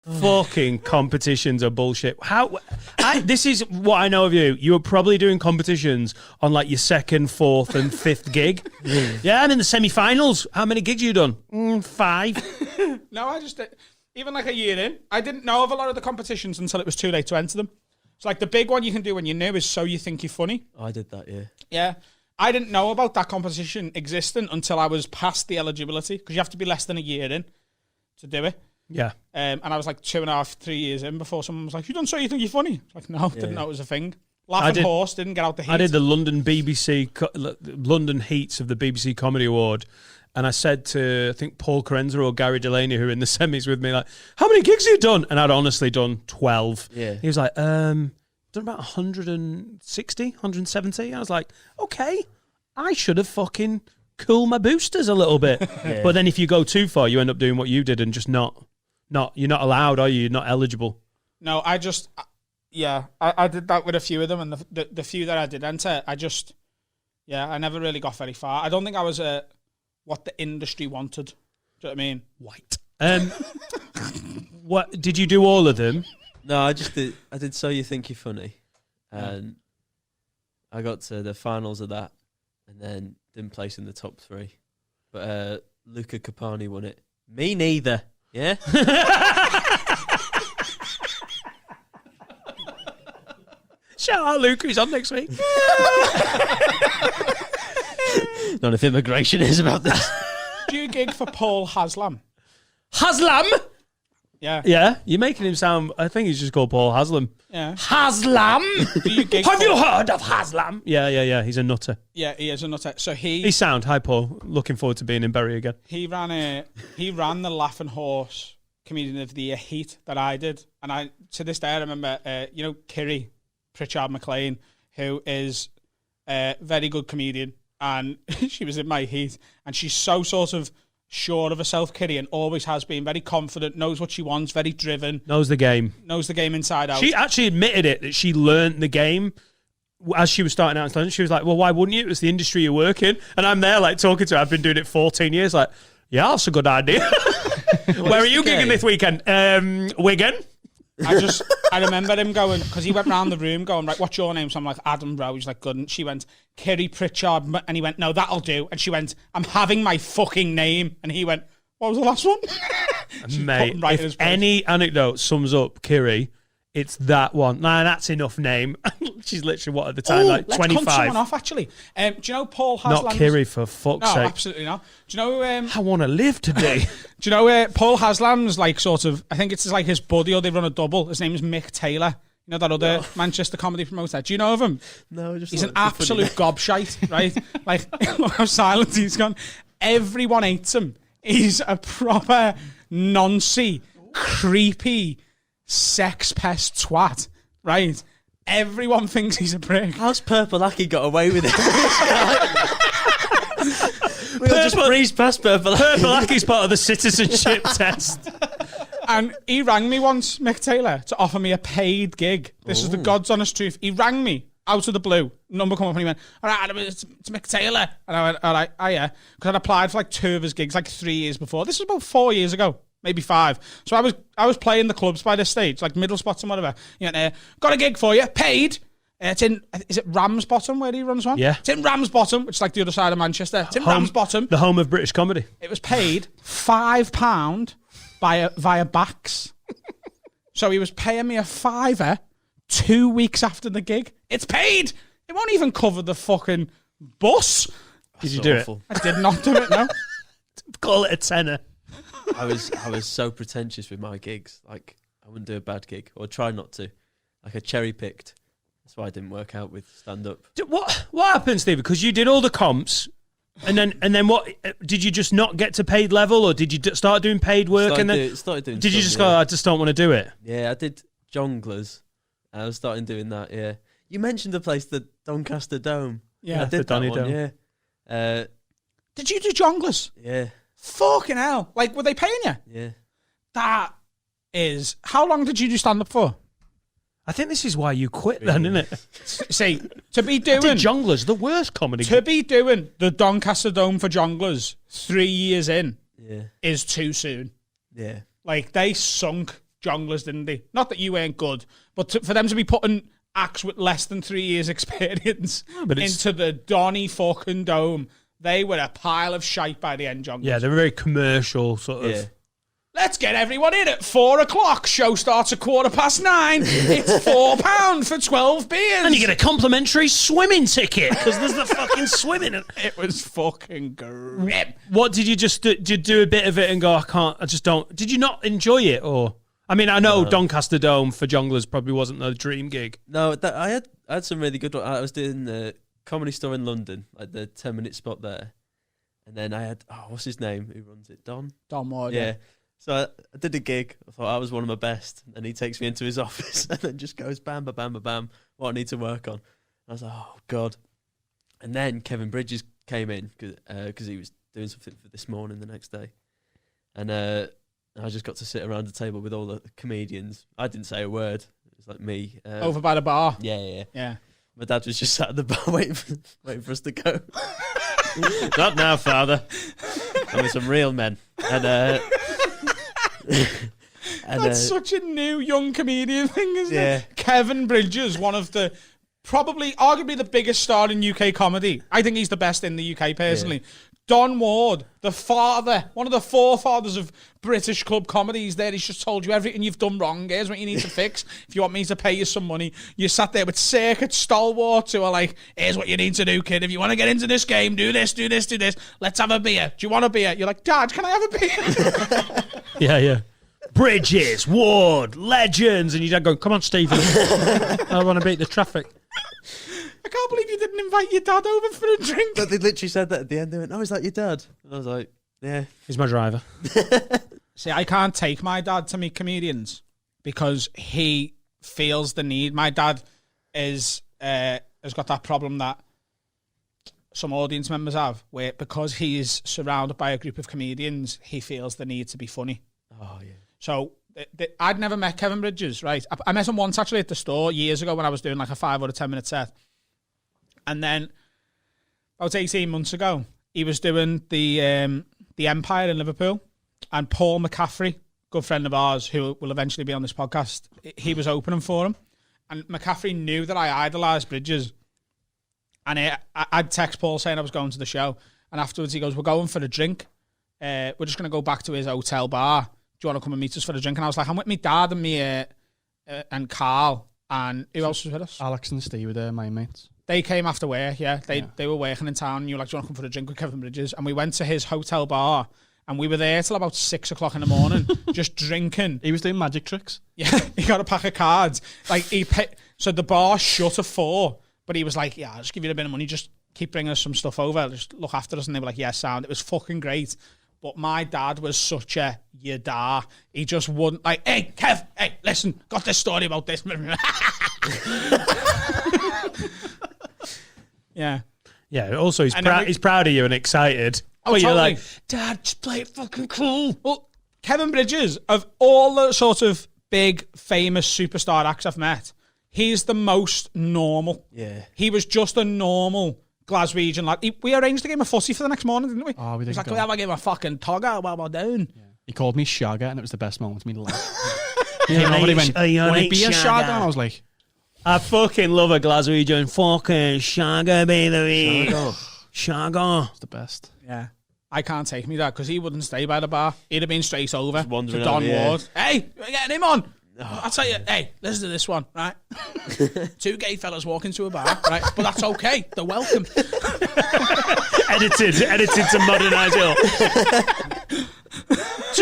Fucking competitions are bullshit. This is what I know of you. You were probably doing competitions on like your second, fourth, and fifth gig. Yeah, I'm in the semi-finals. How many gigs you done? 5. No, I just even like a year in, I didn't know of a lot of the competitions until it was too late to enter them. So like the big one you can do when you're new is So You Think You're Funny. I did that, yeah. Yeah. I didn't know about that competition existing until I was past the eligibility, because you have to be less than a year in to do it. Yeah. And I was like 2.5, 3 years in before someone was like, "You done So You Think You're Funny?" I was like, no, didn't know it was a thing. Laughing Horse didn't get out the heat. I did the London heats of the BBC Comedy Award, and I said to, I think, Paul Carenza or Gary Delaney, who were in the semis with me, like, how many gigs have you done? And I'd honestly done 12. Yeah. He was like, done about 160, 170. And I was like, okay, I should have fucking cooled my boosters a little bit. Yeah. But then if you go too far, you end up doing what you did and just not you're not allowed, are you? You're not eligible. No, I did that with a few of them, and the few that I did enter, I never really got very far. I don't think I was what the industry wanted. Do you know what I mean? White. What did you do? All of them? No, I did So You Think You're Funny, and I got to the finals of that, and then didn't place in the top 3. But Luca Capani won it. Me neither. Yeah. Shout out Luca, he's on next week. None of immigration is about this. Do you gig for Paul Haslam? Haslam? Yeah. Yeah, you're making him sound, I think he's just called Paul Haslam. Yeah. Haslam? Do you gig Have you heard of Haslam? Yeah, he's a nutter. Yeah, he is a nutter. So He's sound. Hi, Paul. Looking forward to being in Bury again. He ran the Laughing Horse Comedian of the Year heat that I did. And to this day, I remember, Kiri Pritchard McLean, who is a very good comedian, and she was in my heat, and she's so sort of sure of herself, Kiri, and always has been, very confident, knows what she wants, very driven. Knows the game inside out. She actually admitted it, that she learnt the game as she was starting out in London. She was like, well, why wouldn't you? It's the industry you work in. And I'm there like talking to her. I've been doing it 14 years. Like, yeah, that's a good idea. Where are you gigging this weekend? Wigan. I remember him going, because he went round the room going, right, what's your name? So I'm like, Adam Rowe. He's like, good. And she went, Kiri Pritchard. And he went, no, that'll do. And she went, I'm having my fucking name. And he went, what was the last one? Mate, if any anecdote sums up Kiri, it's that one. Nah, that's enough name. She's literally, what, at the time, like 25? Let's cut someone off, actually. Do you know Paul Haslam? Not Kiri, for fuck's sake. No, absolutely not. Do you know... I want to live today. Do you know Paul Haslam's like sort of... I think it's like his buddy, or they run a double. His name is Mick Taylor. You know that other Manchester comedy promoter? Do you know of him? No, he's an absolute gobshite, right? Like, look how silent he's gone. Everyone hates him. He's a proper noncy, creepy... sex pest twat, right? Everyone thinks he's a prick. How's Purple Aki got away with it? We all just breezed past Purple Aki. Purple Aki's part of the citizenship test. And he rang me once, Mick Taylor, to offer me a paid gig. This is the God's honest truth. He rang me out of the blue. Number come up and he went, all right, Adam, it's Mick Taylor. And I went, all right, oh yeah. Because I'd applied for like 2 of his gigs like 3 years before. This was about 4 years ago. Maybe 5. So I was playing the clubs by this stage, like middle spots and whatever. He went, got a gig for you, paid. It's in, is it Ramsbottom where he runs one? Yeah. It's in Ramsbottom, which is like the other side of Manchester. It's in Ramsbottom. The home of British comedy. It was paid £5 via Bax. So he was paying me a £5 2 weeks after the gig. It's paid. It won't even cover the fucking bus. Did you do awful. I did not do it, no. Call it a tenner. I was so pretentious with my gigs. Like, I wouldn't do a bad gig, or try not to. Like, I cherry picked. That's why I didn't work out with stand up. What happened, Steve? Because you did all the comps, and then what? Did you just not get to paid level, or did you start doing paid work? Started doing. Did you just go? I just don't want to do it. Yeah, I did jonglers. I was starting doing that. Yeah, you mentioned the place, the Doncaster Dome. Yeah, I did the that one. Dome. Yeah. Did you do jonglers? Yeah. Fucking hell. Like, were they paying you? Yeah. That is... How long did you do stand-up for? I think this is why you quit then, isn't it? See, to be doing... I did jonglers, the worst comedy. To be doing the Doncaster Dome for jonglers 3 years in Yeah. is too soon. Yeah. Like, they sunk jonglers, didn't they? Not that you weren't good, but for them to be putting acts with less than 3 years experience into the Donny fucking Dome, they were a pile of shite by the end, jonglers. Yeah, they were very commercial sort of. Yeah. Let's get everyone in at 4 o'clock. Show starts at 9:15. It's £4 for 12 beers. And you get a complimentary swimming ticket because there's the fucking swimming. It was fucking grim. What did you just do? Did you do a bit of it and go, I just don't. Did you not enjoy it? Or, I mean, I know Doncaster Dome for jonglers probably wasn't the dream gig. No, I had some really good. I was doing the Comedy Store in London, like the 10-minute spot there, and then I had what's his name? Who runs it? Don Ward. Yeah. So I did a gig. I thought I was one of my best, and he takes me into his office and then just goes bam, ba bam, ba bam. What I need to work on. I was like, oh god. And then Kevin Bridges came in because he was doing something for This Morning the next day, and I just got to sit around the table with all the comedians. I didn't say a word. It was like me Over by the bar. Yeah. My dad was just sat at the bar waiting for us to go. Not now, father. I mean, some real men. And that's such a new young comedian thing, isn't it? Kevin Bridges, one of the arguably the biggest star in UK comedy. I think he's the best in the UK personally. Yeah. Don Ward, the father, one of the forefathers of British club comedy. He's there. He's just told you everything you've done wrong. Here's what you need to fix. If you want me to pay you some money, you sat there with circuit stalwarts who are like, here's what you need to do, kid. If you want to get into this game, do this, do this, do this. Let's have a beer. Do you want a beer? You're like, Dad, can I have a beer? Yeah. Bridges, Ward, legends. And your dad going, come on, Stephen. I want to beat the traffic. I can't believe you didn't invite your dad over for a drink. But they literally said that at the end. They went, oh, is that your dad? And I was like, yeah. He's my driver. See, I can't take my dad to meet comedians because he feels the need. My dad has got that problem that some audience members have, where because he is surrounded by a group of comedians, he feels the need to be funny. Oh, yeah. So I'd never met Kevin Bridges, right? I met him once actually at the store years ago when I was doing like a 5 or a 10 minute set. And then about 18 months ago, he was doing the Empire in Liverpool, and Paul McCaffrey, good friend of ours who will eventually be on this podcast, he was opening for him. And McCaffrey knew that I idolised Bridges. And I'd text Paul saying I was going to the show. And afterwards he goes, we're going for a drink. We're just going to go back to his hotel bar. Do you want to come and meet us for a drink? And I was like, I'm with me dad and me and Carl. And who else was with us? Alex and Steve were there, my mates. They came after work, They were working in town, and you were like, do you want to come for a drink with Kevin Bridges? And we went to his hotel bar, and we were there till about 6 o'clock in the morning, just drinking. He was doing magic tricks. Yeah, he got a pack of cards. Like so the bar shut at 4, but he was like, yeah, I'll just give you a bit of money, just keep bringing us some stuff over, just look after us. And they were like, yeah, sound. It was fucking great. But my dad was such a yada. He just wouldn't, like, hey, Kev, hey, listen, got this story about this. Yeah. Also, he's proud of you and excited. Oh, you're totally. like, Dad, just play it fucking cool. Well, Kevin Bridges, of all the sort of big, famous superstar acts I've met, he's the most normal. Yeah. He was just a normal Glaswegian lad. We arranged a game of footy for the next morning, didn't we? Oh, we did. He's like, we have a game of fucking togger while we're down. Yeah. He called me Shagger, and it was the best moment of my life. He went, want to be a Shagger? And I was like, I fucking love a Glaswegian fucking Shagger, baby. Shagger. It's the best. Yeah. I can't take me that because he wouldn't stay by the bar. He'd have been straight over to Don Ward. Hey, we're getting him on. I'll tell you, hey, listen to this one, right? 2 gay fellas walk into a bar, right? But that's okay. They're welcome. edited to modernise it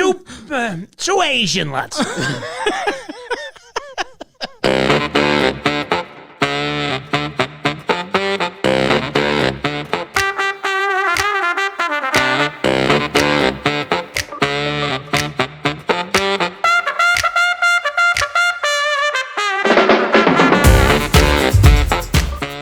all. Two Asian lads.